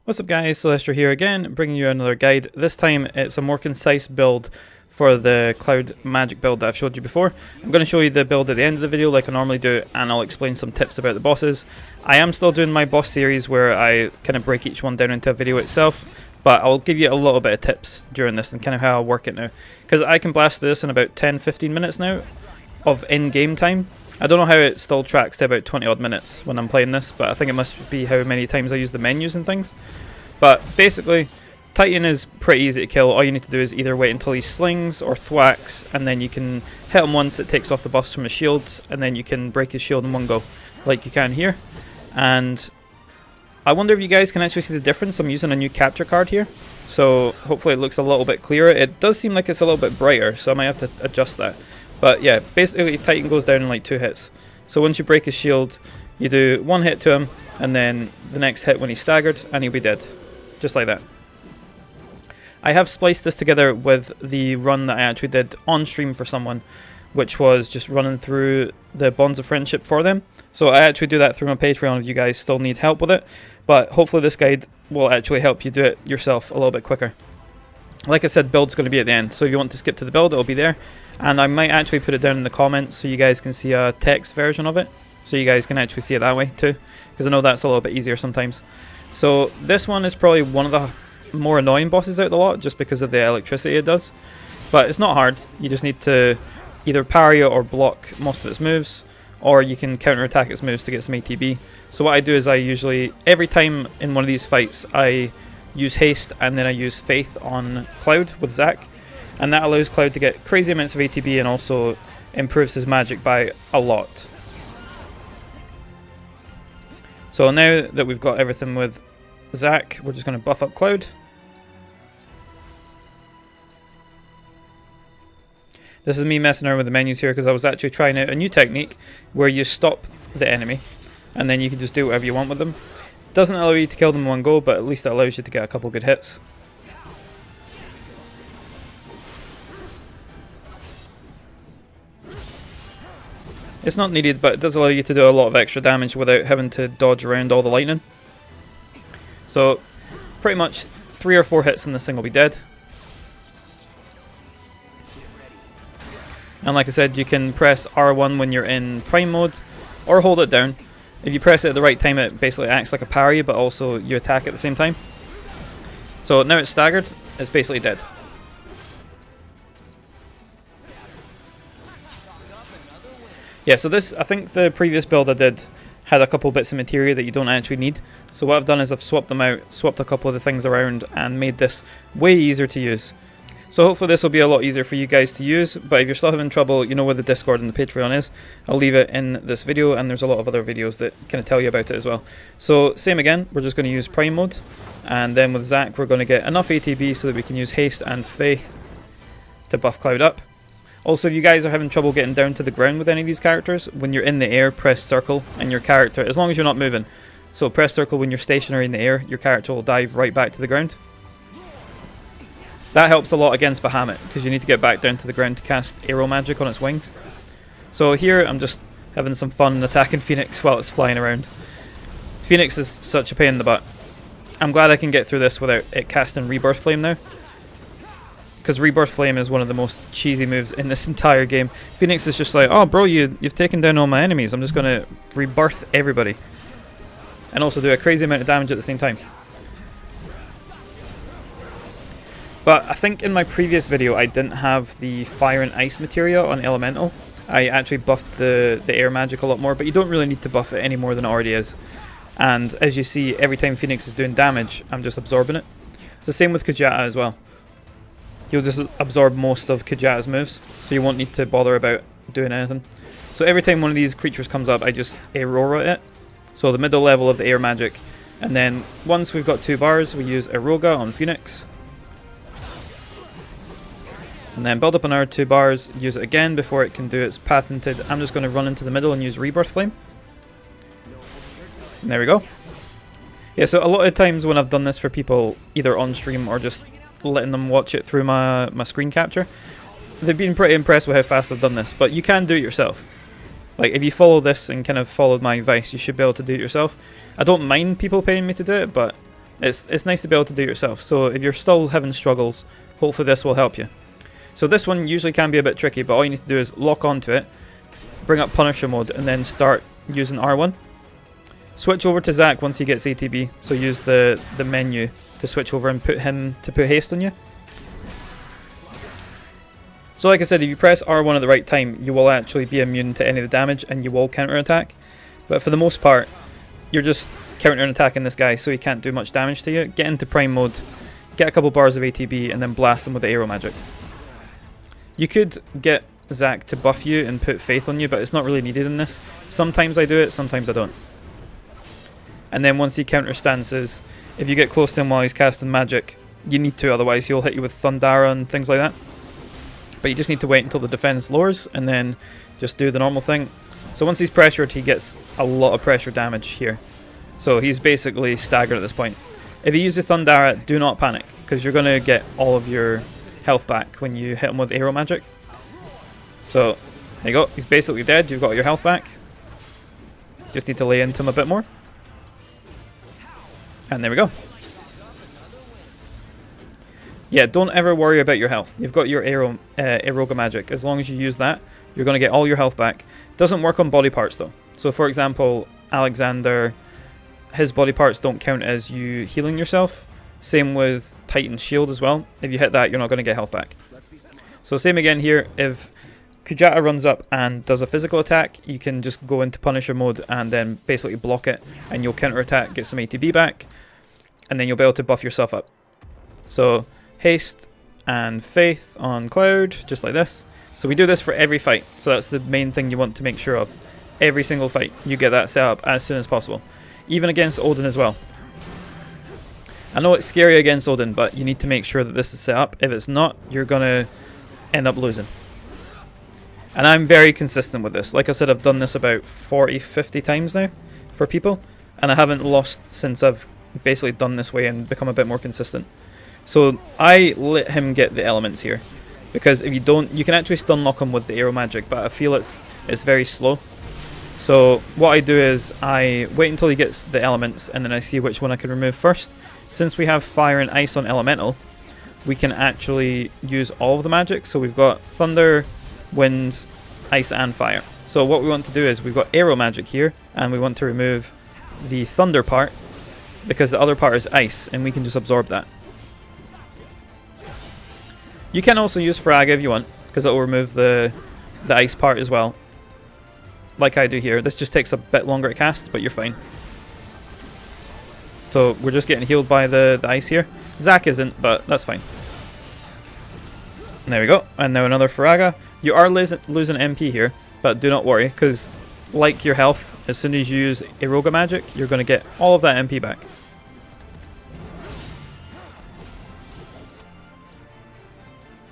What's up guys, Celestial here again, bringing you another guide. This time it's a more concise build for the Cloud magic build that I've showed you before. I'm going to show you the build at the end of the video like I normally do, and I'll explain some tips about the bosses. I am still doing my boss series where I kind of break each one down into a video itself, but I'll give you a little bit of tips during this and kind of how I'll work it now. Because I can blast through this in about 10-15 minutes now of in-game time. I don't know how it still tracks to about 20 odd minutes when I'm playing this, but I think it must be how many times I use the menus and things. But basically, Titan is pretty easy to kill. All you need to do is either wait until he slings or thwacks, and then you can hit him once, it takes off the buffs from his shields, and then you can break his shield in one go, like you can here. And I wonder if you guys can actually see the difference. I'm using a new capture card here, so hopefully it looks a little bit clearer. It does seem like it's a little bit brighter, so I might have to adjust that. But yeah, basically Titan goes down in like 2 hits. So once you break his shield, you do 1 hit to him, and then the next hit when he's staggered, and he'll be dead. Just like that. I have spliced this together with the run that I actually did on stream for someone, which was just running through the Bonds of Friendship for them. So I actually do that through my Patreon if you guys still need help with it. But hopefully this guide will actually help you do it yourself a little bit quicker. Like I said, build's going to be at the end, so if you want to skip to the build, it'll be there. And I might actually put it down in the comments so you guys can see a text version of it, so you guys can actually see it that way too, because I know that's a little bit easier sometimes. So this one is probably one of the more annoying bosses out of the lot, just because of the electricity it does. But it's not hard, you just need to either parry or block most of its moves, or you can counter-attack its moves to get some ATB. So what I do is I usually, every time in one of these fights, I use haste and then I use faith on Cloud with Zack, and that allows Cloud to get crazy amounts of ATB and also improves his magic by a lot. So now that we've got everything with Zack, we're just going to buff up Cloud. This is me messing around with the menus here because I was actually trying out a new technique where you stop the enemy and then you can just do whatever you want with them. Doesn't allow you to kill them in one go, but at least it allows you to get a couple good hits. It's not needed, but it does allow you to do a lot of extra damage without having to dodge around all the lightning. So pretty much 3 or 4 hits and this thing will be dead. And like I said, you can press R1 when you're in prime mode, or hold it down. If you press it at the right time, it basically acts like a parry, but also you attack at the same time. So now it's staggered, it's basically dead. Yeah, so this, I think the previous build I did had a couple bits of materia that you don't actually need. So what I've done is I've swapped them out, swapped a couple of the things around, and made this way easier to use. So hopefully this will be a lot easier for you guys to use, but if you're still having trouble, you know where the Discord and the Patreon is. I'll leave it in this video, and there's a lot of other videos that kind of tell you about it as well. So same again, we're just going to use Prime mode, and then with Zack we're going to get enough ATB so that we can use Haste and Faith to buff Cloud up. Also, if you guys are having trouble getting down to the ground with any of these characters, when you're in the air, press circle, and your character, as long as you're not moving, so press circle when you're stationary in the air, your character will dive right back to the ground. That helps a lot against Bahamut, because you need to get back down to the ground to cast arrow magic on its wings. So here I'm just having some fun attacking Phoenix while it's flying around. Phoenix is such a pain in the butt. I'm glad I can get through this without it casting Rebirth Flame now, because Rebirth Flame is one of the most cheesy moves in this entire game. Phoenix is just like, oh bro, you've taken down all my enemies, I'm just going to rebirth everybody. And also do a crazy amount of damage at the same time. But I think in my previous video I didn't have the fire and ice materia on elemental. I actually buffed the air magic a lot more, but you don't really need to buff it any more than it already is. And as you see, every time Phoenix is doing damage, I'm just absorbing it. It's the same with Kujata as well. You'll just absorb most of Kujata's moves, so you won't need to bother about doing anything. So every time one of these creatures comes up, I just Aurora it. So the middle level of the air magic. And then once we've got 2 bars, we use Aroga on Phoenix. And then build up another 2 bars, use it again before it can do its patented, I'm just going to run into the middle and use Rebirth Flame. And there we go. Yeah, so a lot of times when I've done this for people, either on stream or just letting them watch it through my screen capture, they've been pretty impressed with how fast I've done this, but you can do it yourself. Like, if you follow this and kind of followed my advice, you should be able to do it yourself. I don't mind people paying me to do it, but It's nice to be able to do it yourself. So if you're still having struggles, hopefully this will help you. So this one usually can be a bit tricky, but all you need to do is lock onto it, bring up Punisher mode, and then start using R1. Switch over to Zack once he gets ATB, so use the menu to switch over and put haste on you. So like I said, if you press R1 at the right time, you will actually be immune to any of the damage and you will counter-attack. But for the most part, you're just counter-attacking this guy so he can't do much damage to you. Get into Prime mode, get a couple bars of ATB, and then blast him with the Aero Magic. You could get Zack to buff you and put Faith on you, but it's not really needed in this. Sometimes I do it, sometimes I don't. And then once he counter-stances, if you get close to him while he's casting magic, you need to, otherwise he'll hit you with Thundara and things like that. But you just need to wait until the defense lowers and then just do the normal thing. So once he's pressured, he gets a lot of pressure damage here. So he's basically staggered at this point. If you use the Thundara, do not panic, because you're going to get all of your health back when you hit him with Aero Magic. So there you go, he's basically dead, you've got your health back. Just need to lay into him a bit more. And there we go. Yeah, don't ever worry about your health. You've got your Eroga Magic. As long as you use that, you're going to get all your health back. Doesn't work on body parts though. So for example, Alexander, his body parts don't count as you healing yourself. Same with Titan's shield as well. If you hit that, you're not going to get health back. So same again here. If Kujata runs up and does a physical attack, you can just go into Punisher mode and then basically block it, and you'll counter attack, get some ATB back, and then you'll be able to buff yourself up. So haste and faith on Cloud, just like this. So we do this for every fight. So that's the main thing you want to make sure of. Every single fight, you get that set up as soon as possible. Even against Odin as well. I know it's scary against Odin, but you need to make sure that this is set up. If it's not, you're going to end up losing. And I'm very consistent with this. Like I said, I've done this about 40, 50 times now for people. And I haven't lost since I've basically done this way and become a bit more consistent. So I let him get the elements here, because if you don't, you can actually stun lock him with the Aero Magic, but I feel it's very slow. So what I do is I wait until he gets the elements, and then I see which one I can remove first. Since we have fire and ice on elemental, we can actually use all of the magic. So we've got thunder, wind, ice and fire. So what we want to do is we've got Aero Magic here, and we want to remove the thunder part because the other part is ice, and we can just absorb that. You can also use Fraga if you want, because it will remove the ice part as well. Like I do here. This just takes a bit longer to cast, but you're fine. So we're just getting healed by the ice here. Zack isn't, but that's fine. And there we go. And now another Fraga. You are losing MP here, but do not worry, because like your health, as soon as you use Eroga Magic, you're going to get all of that MP back.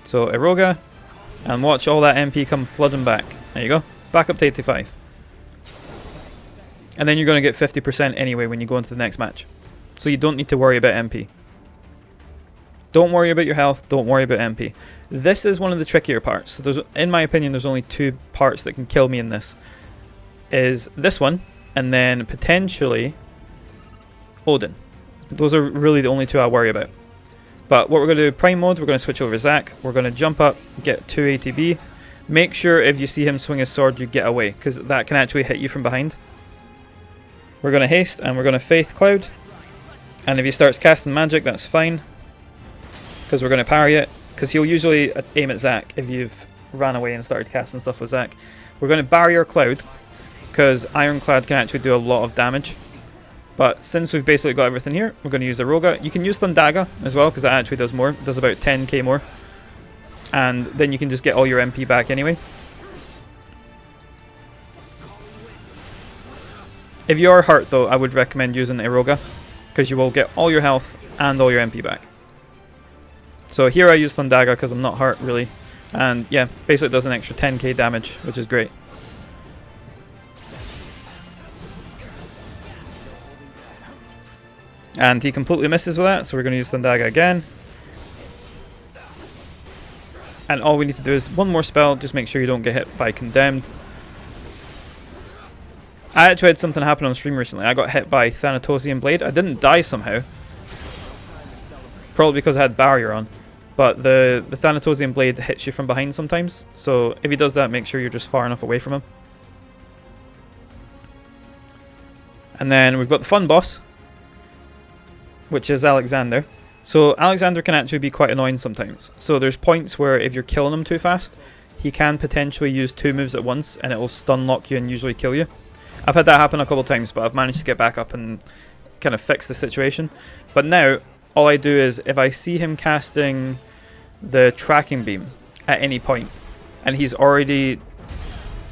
So Eroga, and watch all that MP come flooding back. There you go. Back up to 85. And then you're going to get 50% anyway when you go into the next match. So you don't need to worry about MP. Don't worry about your health, don't worry about MP. This is one of the trickier parts. So in my opinion, there's only two parts that can kill me in this. Is this one, and then potentially Odin. Those are really the only two I worry about. But what we're going to do, Prime mode, we're going to switch over to Zack. We're going to jump up, get 2 ATB. Make sure if you see him swing his sword, you get away, because that can actually hit you from behind. We're going to haste, and we're going to Faith Cloud. And if he starts casting magic, that's fine, because we're going to parry it, because he'll usually aim at Zack if you've ran away and started casting stuff with Zack. We're going to barrier Cloud, because Ironclad can actually do a lot of damage. But since we've basically got everything here, we're going to use Aroga. You can use Thundaga as well, because that actually does more. It does about 10k more. And then you can just get all your MP back anyway. If you are hurt though, I would recommend using Aroga, because you will get all your health and all your MP back. So here I use Thundaga because I'm not hurt really. And yeah, basically it does an extra 10k damage, which is great. And he completely misses with that, so we're going to use Thundaga again. And all we need to do is one more spell, just make sure you don't get hit by Condemned. I actually had something happen on stream recently. I got hit by Thanatosian Blade. I didn't die somehow, probably because I had barrier on. But the Thanatosian blade hits you from behind sometimes, so if he does that, make sure you're just far enough away from him. And then we've got the fun boss, which is Alexander. So Alexander can actually be quite annoying sometimes. So there's points where if you're killing him too fast, he can potentially use 2 moves at once and it will stun lock you and usually kill you. I've had that happen a couple times, but I've managed to get back up and kind of fix the situation. But now, all I do is, if I see him casting the tracking beam at any point, and he's already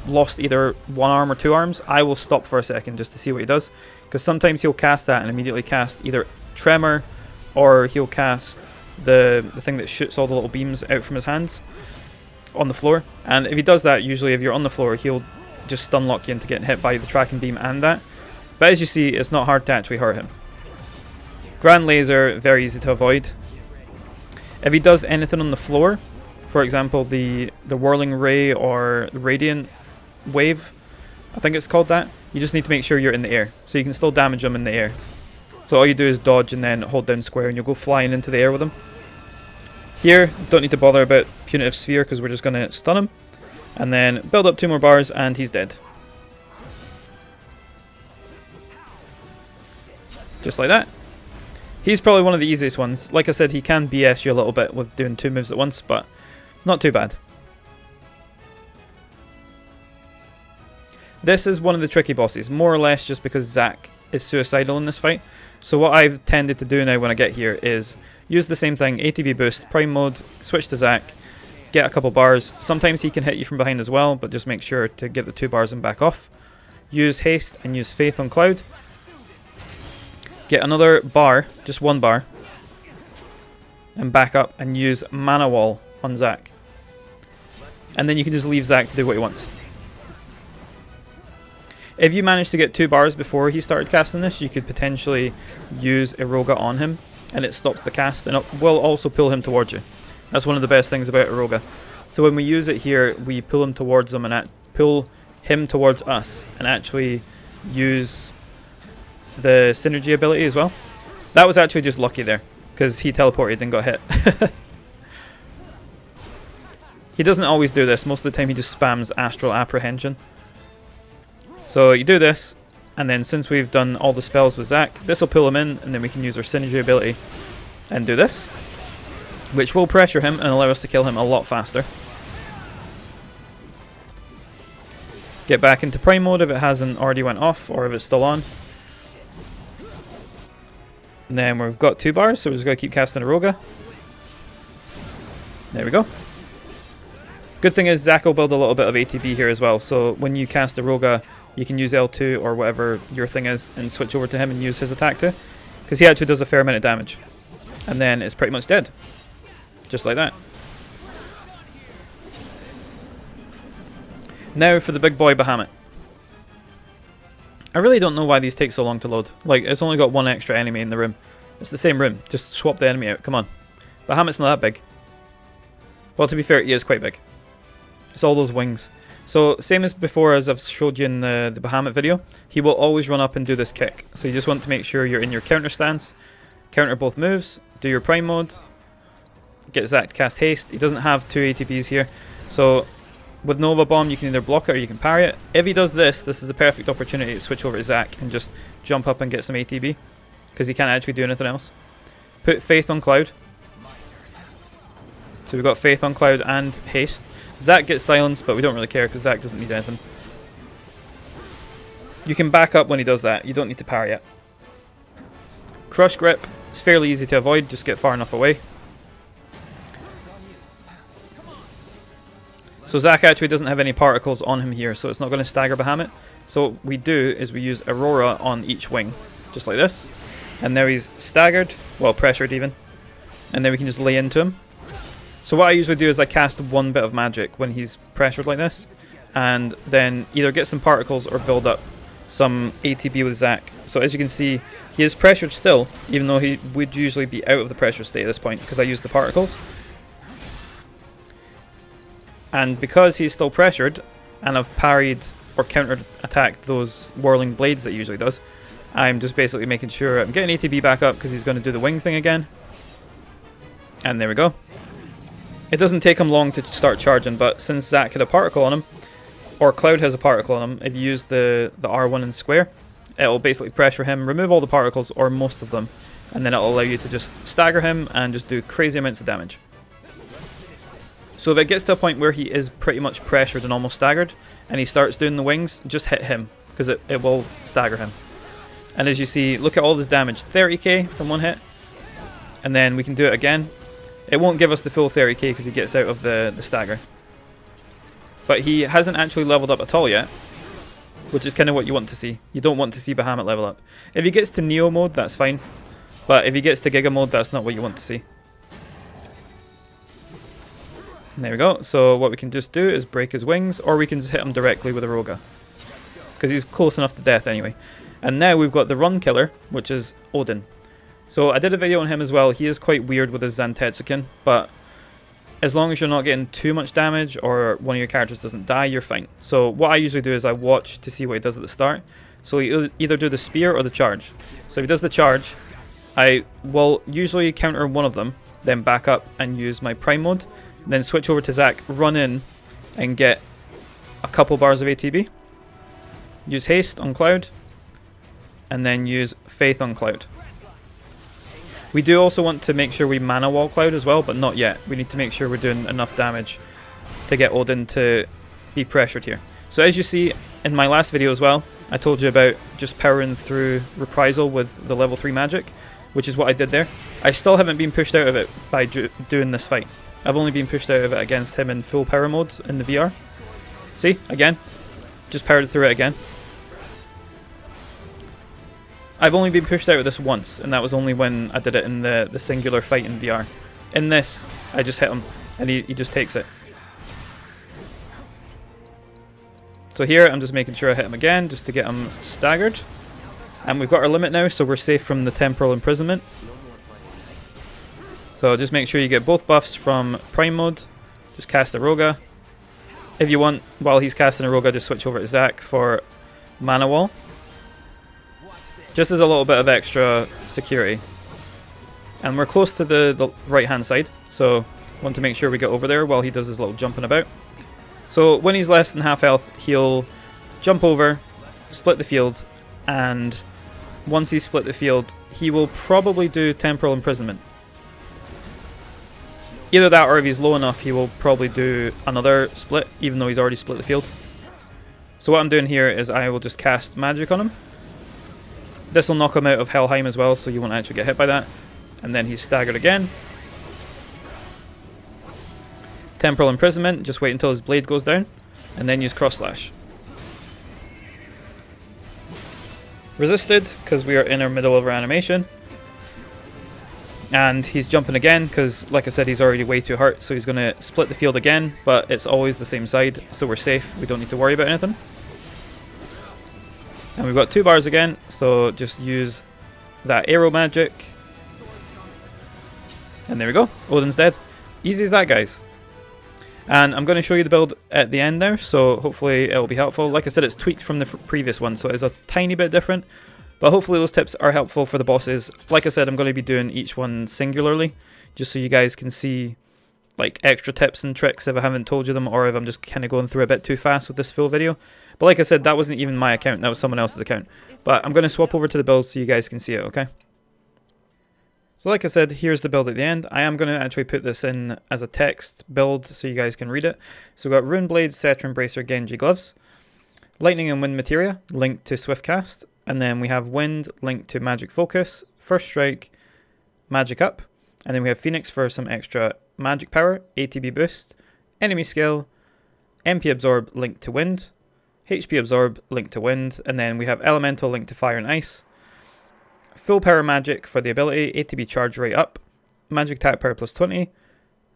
lost either 1 arm or 2 arms, I will stop for a second just to see what he does. Because sometimes he'll cast that and immediately cast either Tremor, or he'll cast the thing that shoots all the little beams out from his hands on the floor. And if he does that, usually if you're on the floor, he'll just stun lock you into getting hit by the tracking beam and that. But as you see, it's not hard to actually hurt him. Grand Laser, very easy to avoid. If he does anything on the floor, for example the Whirling Ray or Radiant Wave, I think it's called that, you just need to make sure you're in the air. So you can still damage him in the air. So all you do is dodge and then hold down square and you'll go flying into the air with him. Here, don't need to bother about Punitive Sphere because we're just going to stun him. And then build up 2 more bars and he's dead. Just like that. He's probably one of the easiest ones. Like I said, he can BS you a little bit with doing 2 moves at once, but it's not too bad. This is one of the tricky bosses, more or less just because Zack is suicidal in this fight. So what I've tended to do now when I get here is use the same thing, ATB Boost, Prime Mode, switch to Zack, get a couple bars. Sometimes he can hit you from behind as well, but just make sure to get the 2 bars and back off. Use Haste and use Faith on Cloud. Get another bar, just 1 bar, and back up and use Mana Wall on Zack. And then you can just leave Zack to do what he wants. If you manage to get 2 bars before he started casting this, you could potentially use Eroga on him, and it stops the cast, and it will also pull him towards you. That's one of the best things about Eroga. So when we use it here, we pull him towards him and pull him towards us, and actually use the synergy ability as well. That was actually just lucky there, because he teleported and got hit. He doesn't always do this. Most of the time he just spams Astral Apprehension. So you do this, and then since we've done all the spells with Zack, this will pull him in, and then we can use our synergy ability and do this, which will pressure him and allow us to kill him a lot faster. Get back into Prime Mode if it hasn't already went off, or if it's still on. And then we've got 2 bars, so we're just going to keep casting Eroga. There we go. Good thing is Zack will build a little bit of ATB here as well, so when you cast Eroga, you can use L2 or whatever your thing is and switch over to him and use his attack too, because he actually does a fair amount of damage. And then it's pretty much dead. Just like that. Now for the big boy Bahamut. I really don't know why these take so long to load. Like, it's only got 1 extra enemy in the room. It's the same room. Just swap the enemy out. Come on. Bahamut's not that big. Well, to be fair, he is quite big. It's all those wings. So, same as before, as I've showed you in the Bahamut video, he will always run up and do this kick. So you just want to make sure you're in your counter stance, counter both moves, do your Prime Mode, get Zack to cast Haste. He doesn't have 2 ATBs here, so with Nova Bomb you can either block it or you can parry it. If he does this, this is a perfect opportunity to switch over to Zack and just jump up and get some ATB, because he can't actually do anything else. Put Faith on Cloud. So we've got Faith on Cloud and Haste. Zack gets silenced, but we don't really care because Zack doesn't need anything. You can back up when he does that. You don't need to parry it. Crush Grip. It's fairly easy to avoid. Just get far enough away. So Zack actually doesn't have any particles on him here, so it's not going to stagger Bahamut. So what we do is we use Aurora on each wing, just like this. And now he's staggered, well, pressured even. And then we can just lay into him. So what I usually do is I cast 1 bit of magic when he's pressured like this, and then either get some particles or build up some ATB with Zack. So as you can see, he is pressured still, even though he would usually be out of the pressure state at this point, because I used the particles. And because he's still pressured, and I've parried or counter-attacked those whirling blades that he usually does, I'm just basically making sure I'm getting ATB back up, because he's going to do the wing thing again. And there we go. It doesn't take him long to start charging, but since Zack had a particle on him, or Cloud has a particle on him, if you use the R1 and square, it'll basically pressure him, remove all the particles, or most of them, and then it'll allow you to just stagger him and just do crazy amounts of damage. So if it gets to a point where he is pretty much pressured and almost staggered, and he starts doing the wings, just hit him, because it will stagger him. And as you see, look at all this damage, 30k from one hit, and then we can do it again. It won't give us the full 30k because he gets out of the stagger. But he hasn't actually leveled up at all yet, which is kind of what you want to see. You don't want to see Bahamut level up. If he gets to Neo mode, that's fine, but if he gets to Giga mode, that's not what you want to see. And there we go. So what we can just do is break his wings, or we can just hit him directly with a Roga, because he's close enough to death anyway. And now we've got the run killer, which is Odin. So I did a video on him as well. He is quite weird with his Zantetsuken, but as long as you're not getting too much damage or one of your characters doesn't die, you're fine. So what I usually do is I watch to see what he does at the start. So he either do the spear or the charge. So if he does the charge, I will usually counter one of them, then back up and use my prime mode, then switch over to Zack, run in and get a couple bars of ATB, use haste on Cloud, and then use faith on Cloud. We do also want to make sure we mana wall Cloud as well, but not yet. We need to make sure we're doing enough damage to get Odin to be pressured here. So as you see in my last video as well, I told you about just powering through Reprisal with the level 3 magic, which is what I did there. I still haven't been pushed out of it by doing this fight. I've only been pushed out of it against him in full power mode in the VR. See, again, just powered through it again. I've only been pushed out of this once, and that was only when I did it in the singular fight in VR. In this, I just hit him, and he just takes it. So here, I'm just making sure I hit him again, just to get him staggered. And we've got our limit now, so we're safe from the temporal imprisonment. So just make sure you get both buffs from Prime mode. Just cast a Roga. If you want, while he's casting a Roga, just switch over to Zack for Mana Wall. Just as a little bit of extra security. And we're close to the right hand side, so want to make sure we get over there while he does his little jumping about. So when he's less than half health, he'll jump over, split the field, and once he's split the field, he will probably do temporal imprisonment. Either that, or if he's low enough, he will probably do another split, even though he's already split the field. So what I'm doing here is I will just cast magic on him. This will knock him out of Helheim as well, so you won't actually get hit by that. And then he's staggered again. Temporal imprisonment, just wait until his blade goes down, and then use cross slash. Resisted, because we are in our middle of our animation. And he's jumping again, because like I said, he's already way too hurt, so he's going to split the field again, but it's always the same side, so we're safe, we don't need to worry about anything. And we've got 2 bars again, so just use that arrow magic. And there we go, Odin's dead. Easy as that, guys. And I'm going to show you the build at the end there, so hopefully it'll be helpful. Like I said, it's tweaked from the previous one, so it's a tiny bit different. But hopefully those tips are helpful for the bosses. Like I said, I'm going to be doing each one singularly, just so you guys can see like extra tips and tricks if I haven't told you them, or if I'm just kind of going through a bit too fast with this full video. But like I said, that wasn't even my account, that was someone else's account. But I'm going to swap over to the build so you guys can see it, okay? So like I said, here's the build at the end. I am going to actually put this in as a text build so you guys can read it. So we've got Rune Blades, Cetran Bracer, Genji Gloves. Lightning and Wind Materia, linked to Swiftcast. And then we have Wind, linked to Magic Focus. First Strike, Magic Up. And then we have Phoenix for some extra magic power. ATB Boost. Enemy Skill. MP Absorb, linked to Wind. HP Absorb, linked to Wind. And then we have Elemental, linked to Fire and Ice. Full power magic for the ability, ATB charge rate up, magic attack power plus 20,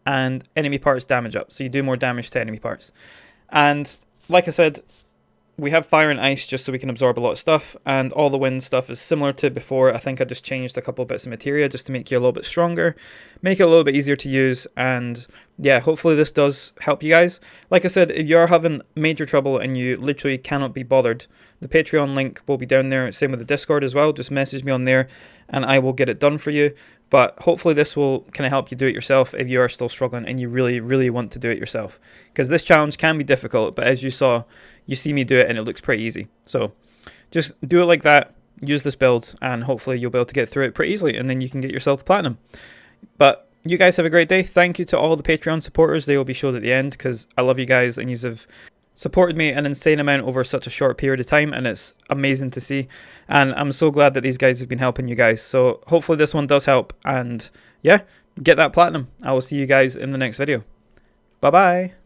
and enemy parts damage up, so you do more damage to enemy parts. And like I said, we have fire and ice just so we can absorb a lot of stuff, and all the wind stuff is similar to before. I think I just changed a couple of bits of materia just to make you a little bit stronger, make it a little bit easier to use, and yeah, hopefully this does help you guys. Like I said, if you are having major trouble and you literally cannot be bothered, the Patreon link will be down there, same with the Discord as well. Just message me on there and I will get it done for you. But hopefully this will kind of help you do it yourself if you are still struggling and you really, really want to do it yourself. Because this challenge can be difficult, but as you saw, you see me do it and it looks pretty easy. So just do it like that, use this build, and hopefully you'll be able to get through it pretty easily, and then you can get yourself the platinum. But you guys have a great day. Thank you to all the Patreon supporters. They will be showed at the end because I love you guys and you have supported me an insane amount over such a short period of time, and it's amazing to see. And I'm so glad that these guys have been helping you guys. So hopefully this one does help, and yeah, get that platinum. I will see you guys in the next video. Bye bye.